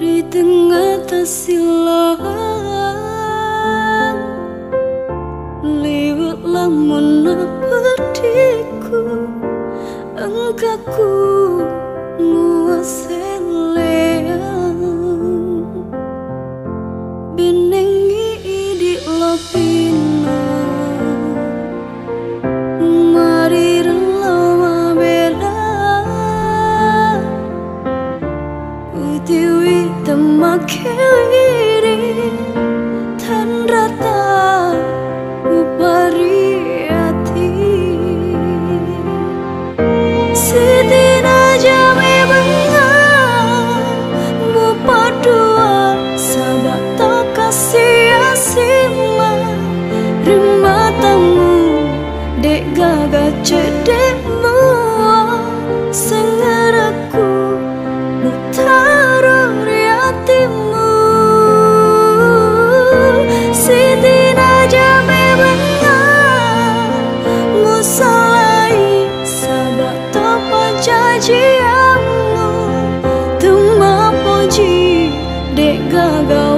di tengah tasilan liwat lamun perdiku engkaku muaselean binengi di lopino mari relawa bela utiwi temakewiri tan rata upari hati sidina jame bengar mu padua sabat to kasih asima rima tamu dek gaga cedekmu sengaraku mutaro hatimu sidina jame bengar musalai sabat to pancajiamu tuma poji dek gaga